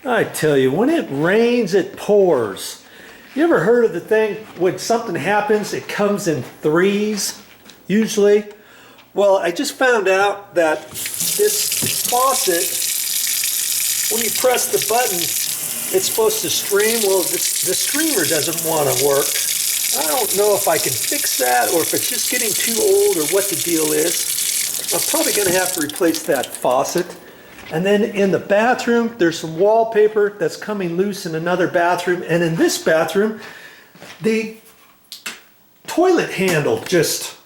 I tell you, when it rains, it pours. You ever heard of the thing, when something happens, it comes in threes, usually? Well, I just found out that this faucet, when you press the button, it's supposed to stream. Well, the streamer doesn't want to work. I don't know if I can fix that or if it's just getting too old or what the deal is. I'm probably going to have to replace that faucet. And then in the bathroom, there's some wallpaper that's coming loose in another bathroom. And in this bathroom, the toilet handle just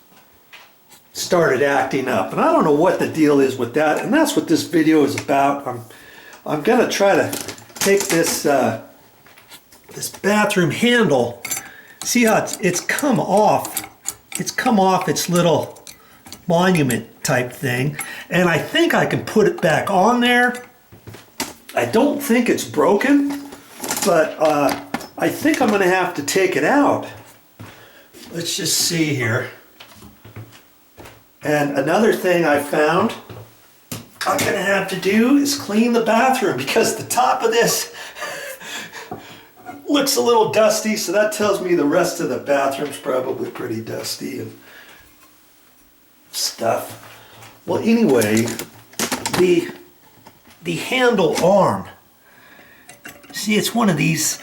started acting up. And I don't know what the deal is with that. And that's what this video is about. I'm going to try to take this, this bathroom handle. See how it's come off. It's come off its little monument type thing, and I think I can put it back on there. I don't think it's broken, but I think I'm going to have to take it out. Let's just see here. And another thing I found I'm going to have to do is clean the bathroom, because the top of this looks a little dusty, so that tells me the rest of the bathroom's probably pretty dusty and stuff. Well, anyway, the handle arm. See, it's one of these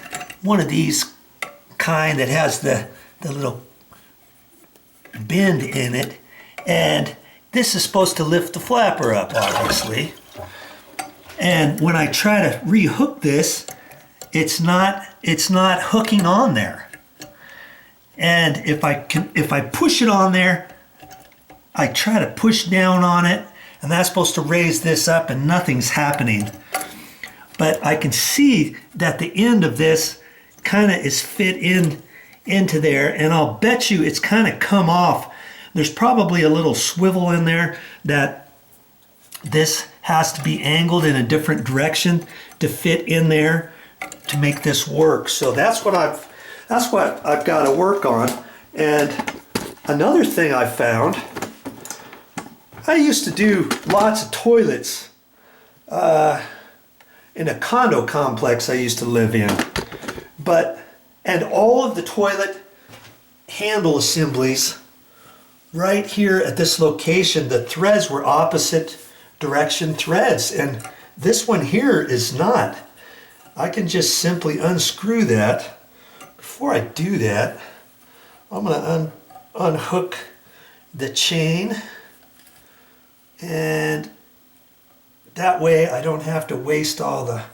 kind that has the little bend in it, and this is supposed to lift the flapper up, obviously. And when I try to rehook this, it's not hooking on there. And if I push it on there, I try to push down on it, and that's supposed to raise this up, and nothing's happening. But I can see that the end of this kind of is fit into there, and I'll bet you it's kind of come off. There's probably a little swivel in there that this has to be angled in a different direction to fit in there to make this work. So that's what I've got to work on. And another thing I found, I used to do lots of toilets in a condo complex I used to live in. And all of the toilet handle assemblies right here at this location, the threads were opposite direction threads, and this one here is not. I can just simply unscrew that. Before I do that, I'm going to unhook the chain, and that way I don't have to waste all the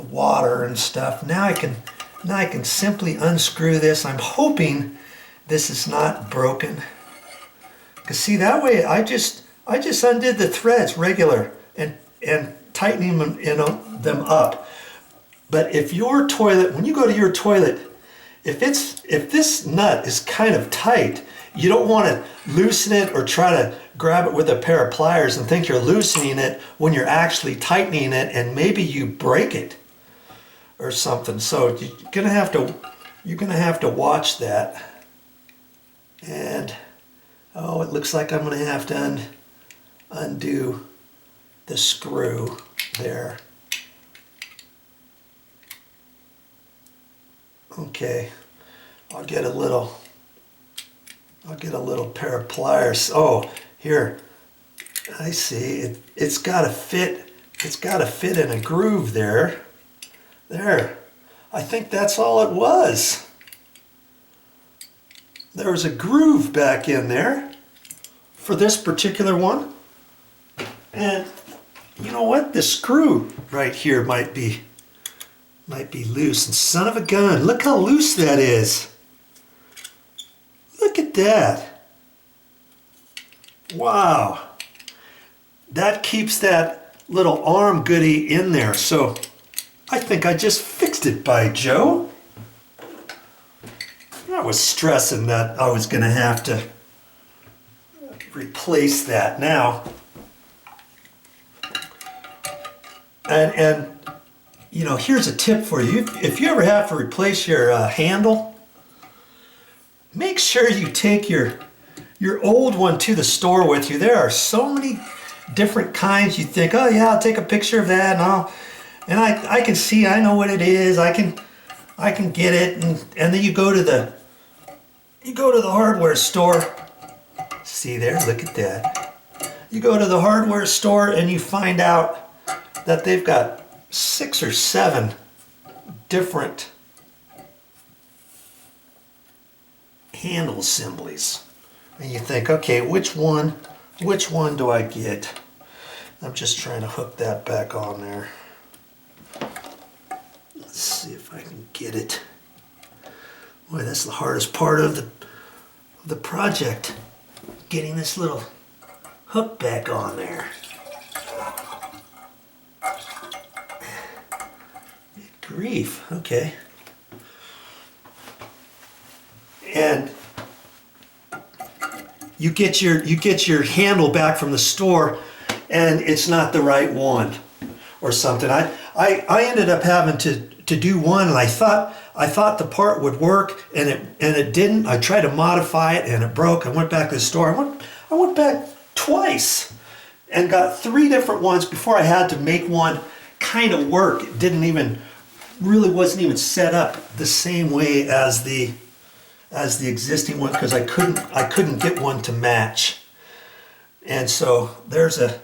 water and stuff. Now I can simply unscrew this. I'm hoping this is not broken, because see, that way I just undid the threads regular and tightening them up. But if your toilet, when you go to your toilet, if this nut is kind of tight, you don't want to loosen it or try to grab it with a pair of pliers and think you're loosening it when you're actually tightening it, and maybe you break it or something. So you're gonna have to watch that. And oh, it looks like I'm gonna have to undo the screw there. Okay, I'll get a little pair of pliers. Oh, here, I see. It's got to fit. It's got to fit in a groove there. There. I think that's all it was. There was a groove back in there for this particular one. And you know what? The screw right here might be loose. And son of a gun, look how loose that is. Look at that. Wow. That keeps that little arm goodie in there. So I think I just fixed it, by Joe. I was stressing that I was going to have to replace that now. And you know, here's a tip for you. If you ever have to replace your handle, make sure you take your old one to the store with you. There are so many different kinds. You think, oh yeah, I'll take a picture of that and and I can see, I know what it is. I can get it, and then you go to the hardware store. See there, look at that. You go to the hardware store and you find out that they've got 6 or 7 different handle assemblies. And you think, okay, which one do I get? I'm just trying to hook that back on there. Let's see if I can get it. Boy, that's the hardest part of the project, getting this little hook back on there. Good grief, okay. And you get your handle back from the store and it's not the right one or something. I ended up having to do one, and I thought the part would work, and it didn't. I tried to modify it and it broke. I went back to the store. I went back twice and got 3 different ones before I had to make one kind of work. It wasn't even set up the same way as the existing one, because I couldn't get one to match. And so there's a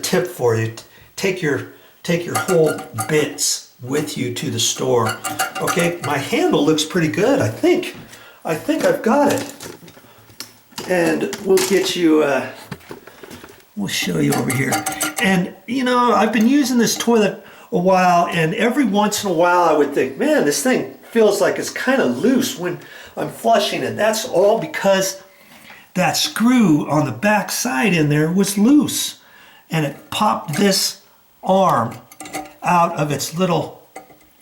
tip for you. Take your whole bits with you to the store. Okay, my handle looks pretty good. I think I've got it. And we'll get you we'll show you over here. And you know, I've been using this toilet a while, and every once in a while I would think, man, this thing feels like it's kind of loose when I'm flushing it. That's all because that screw on the back side in there was loose, and it popped this arm out of its little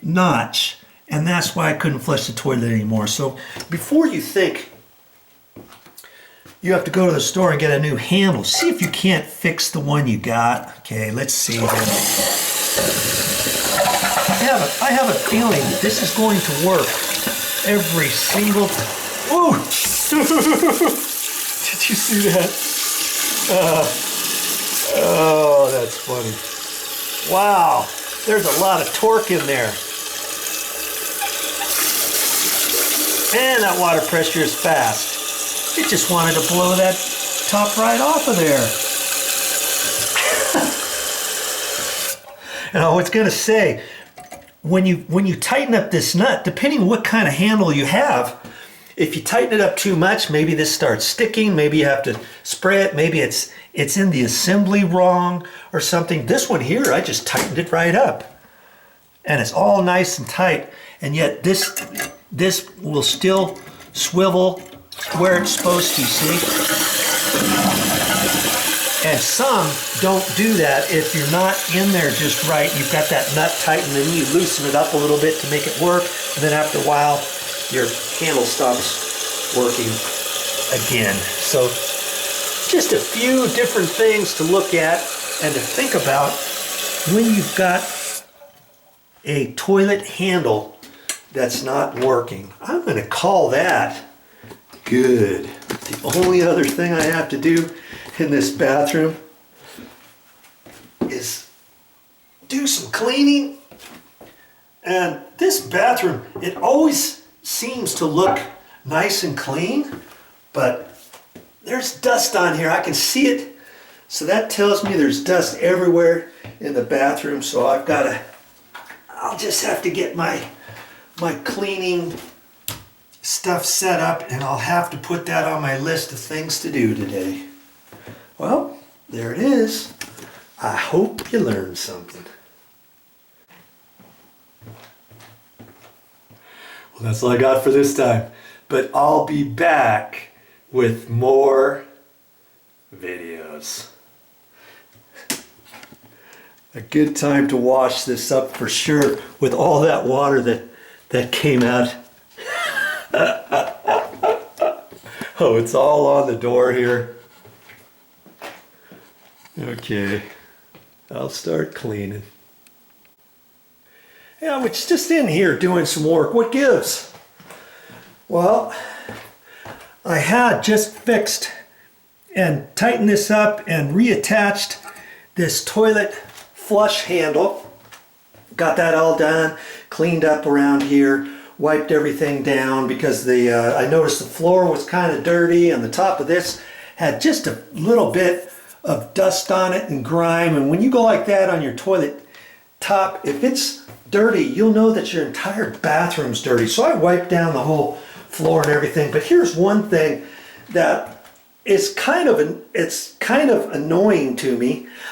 notch, and that's why I couldn't flush the toilet anymore. So before you think you have to go to the store and get a new handle, see if you can't fix the one you got. Okay, let's see here. I have a feeling this is going to work every single time. Ooh! Did you see that? Oh, that's funny. Wow, there's a lot of torque in there. And that water pressure is fast. It just wanted to blow that top right off of there. And I was going to say, when you tighten up this nut, depending on what kind of handle you have, if you tighten it up too much, maybe this starts sticking, maybe you have to spray it, maybe it's in the assembly wrong or something. This one here, I just tightened it right up. And it's all nice and tight, and yet this will still swivel where it's supposed to, see? And some don't do that if you're not in there just right. You've got that nut tight, and then you loosen it up a little bit to make it work, and then after a while, your handle stops working again. So just a few different things to look at and to think about when you've got a toilet handle that's not working. I'm going to call that good. The only other thing I have to do in this bathroom is do some cleaning. And this bathroom, it always seems to look nice and clean, but there's dust on here. I can see it. So that tells me there's dust everywhere in the bathroom. So I'll just have to get my cleaning stuff set up, and I'll have to put that on my list of things to do today. Well, there it is. I hope you learned something. Well, that's all I got for this time, but I'll be back with more videos. A good time to wash this up for sure with all that water that came out. Oh, it's all on the door here. Okay, I'll start cleaning. Yeah, I was just in here doing some work. What gives? Well, I had just fixed and tightened this up and reattached this toilet flush handle Got that all done, cleaned up around here, wiped everything down because I noticed the floor was kind of dirty, and the top of this had just a little bit of dust on it and grime. And when you go like that on your toilet top, if it's dirty, you'll know that your entire bathroom's dirty. So I wiped down the whole floor and everything. But here's one thing that it's kind of annoying to me.